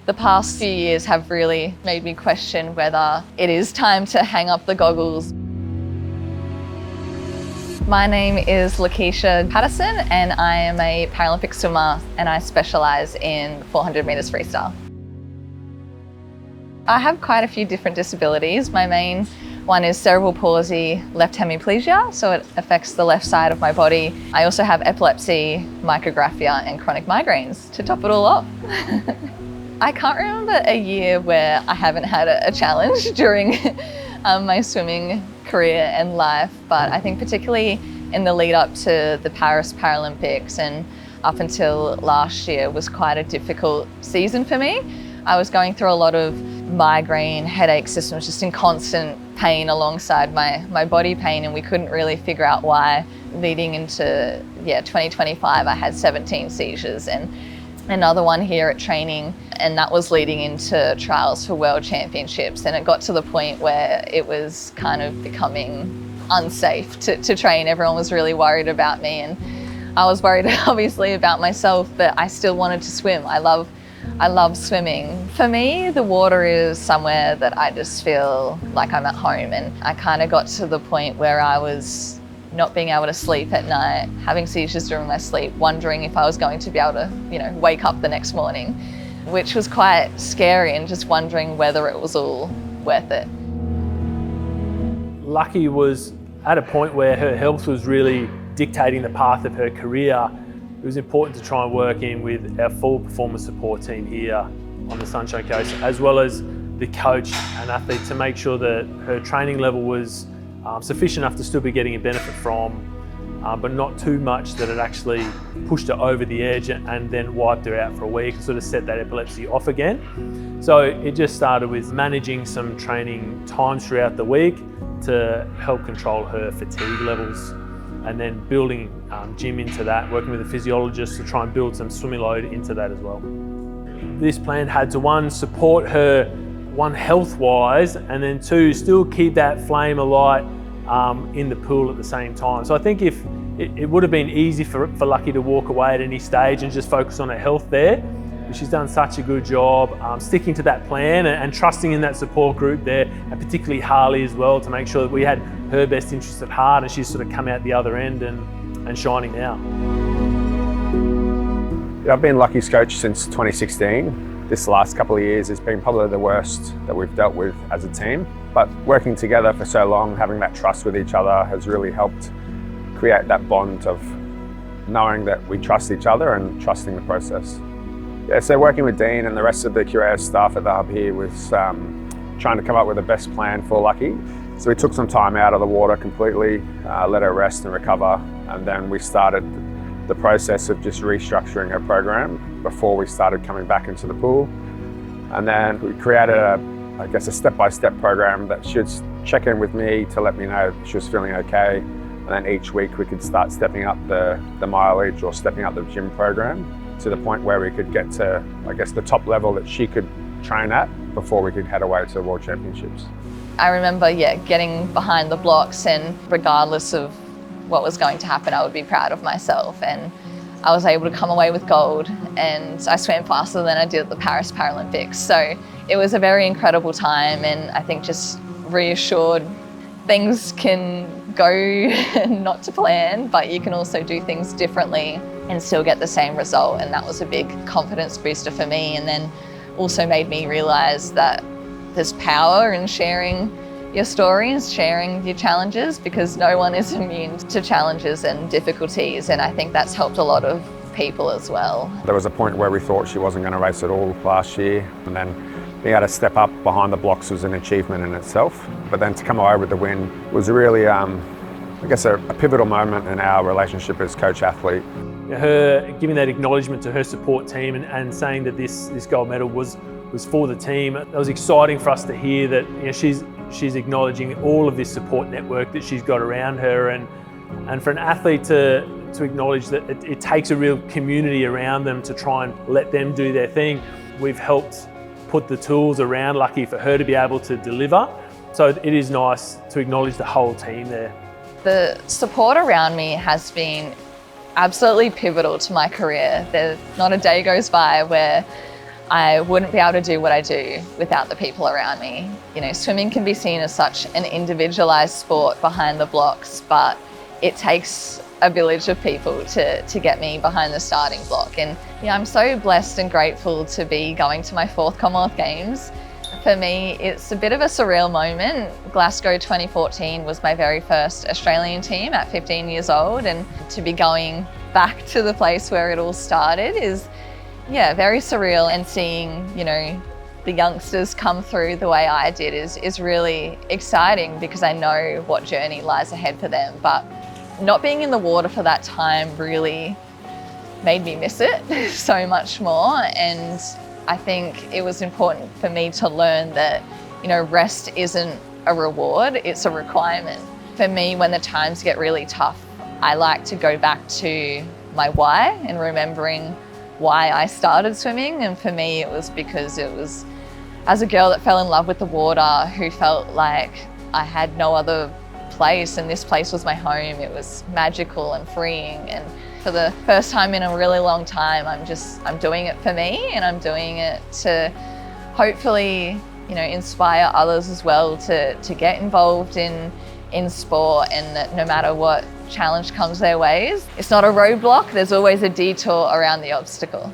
The past few years have really made me question whether it is time to hang up the goggles. My name is Lakeisha Patterson and I am a Paralympic swimmer and I specialise in 400 metres freestyle. I have quite a few different disabilities. My main one is cerebral palsy, left hemiplegia, so it affects the left side of my body. I also have epilepsy, micrographia and chronic migraines to top it all off. I can't remember a year where I haven't had a challenge during my swimming career and life, but I think particularly in the lead up to the Paris Paralympics and up until last year was quite a difficult season for me. I was going through a lot of migraine, headache systems, just in constant pain alongside my body pain, and we couldn't really figure out why. Leading into 2025, I had 17 seizures and another one here at training, and that was leading into trials for World Championships, and it got to the point where it was kind of becoming unsafe to train. Everyone was really worried about me and I was worried obviously about myself, but I still wanted to swim. I love swimming. For me, the water is somewhere that I just feel like I'm at home, and I kind of got to the point where I was not being able to sleep at night, having seizures during my sleep, wondering if I was going to be able to, wake up the next morning, which was quite scary, and just wondering whether it was all worth it. Lucky was at a point where her health was really dictating the path of her career. It was important to try and work in with our full performance support team here on the Sunshine Coast, as well as the coach and athlete, to make sure that her training level was sufficient enough to still be getting a benefit from, but not too much that it actually pushed her over the edge and then wiped her out for a week and sort of set that epilepsy off again. So it just started with managing some training times throughout the week to help control her fatigue levels, and then building gym into that, working with a physiologist to try and build some swimming load into that as well. This plan had to, one, support her, one, health-wise, and then two, still keep that flame alight in the pool at the same time. So I think if it would have been easy for Lucky to walk away at any stage and just focus on her health there, but she's done such a good job sticking to that plan and trusting in that support group there, and particularly Harley as well, to make sure that we had her best interests at heart, and she's sort of come out the other end and shining now. Yeah, I've been Lucky's coach since 2016. This last couple of years has been probably the worst that we've dealt with as a team, but working together for so long, having that trust with each other has really helped create that bond of knowing that we trust each other and trusting the process. Yeah, so working with Dean and the rest of the Curator staff at the hub here was trying to come up with the best plan for Lucky. So we took some time out of the water completely, let her rest and recover, and then we started the process of just restructuring her program before we started coming back into the pool. And then we created a step-by-step program that should check in with me to let me know she was feeling okay. And then each week we could start stepping up the mileage or stepping up the gym program to the point where we could get to, the top level that she could train at before we could head away to the World Championships. I remember, getting behind the blocks, and regardless of what was going to happen, I would be proud of myself. And I was able to come away with gold, and I swam faster than I did at the Paris Paralympics. So it was a very incredible time, and I think just reassured things can go not to plan, but you can also do things differently and still get the same result. And that was a big confidence booster for me, and then also made me realise that there's power in sharing your stories, sharing your challenges, because no one is immune to challenges and difficulties, and I think that's helped a lot of people as well. There was a point where we thought she wasn't going to race at all last year, and then being able to step up behind the blocks was an achievement in itself. But then to come away with the win was really, a pivotal moment in our relationship as coach-athlete. Her giving that acknowledgement to her support team and saying that this gold medal was for the team, that was exciting for us to hear, that she's acknowledging all of this support network that she's got around her, and for an athlete to acknowledge that it takes a real community around them to try and let them do their thing. We've helped put the tools around Lucky for her to be able to deliver. So it is nice to acknowledge the whole team there. The support around me has been absolutely pivotal to my career. There's not a day goes by where I wouldn't be able to do what I do without the people around me. You know, swimming can be seen as such an individualized sport behind the blocks, but it takes a village of people to get me behind the starting block. And yeah, I'm so blessed and grateful to be going to my 4th Commonwealth Games. For me, it's a bit of a surreal moment. Glasgow 2014 was my very first Australian team at 15 years old, and to be going back to the place where it all started is, yeah, very surreal. And seeing, you know, the youngsters come through the way I did is really exciting, because I know what journey lies ahead for them. But not being in the water for that time really made me miss it so much more. And I think it was important for me to learn that, you know, rest isn't a reward, it's a requirement. For me, when the times get really tough, I like to go back to my why and remembering why I started swimming. And for me, it was because it was as a girl that fell in love with the water, who felt like I had no other place, and this place was my home. It was magical and freeing. And for the first time in a really long time, I'm doing it for me, and I'm doing it to hopefully, you know, inspire others as well to get involved in sport, and that no matter what challenge comes their ways, it's not a roadblock, there's always a detour around the obstacle.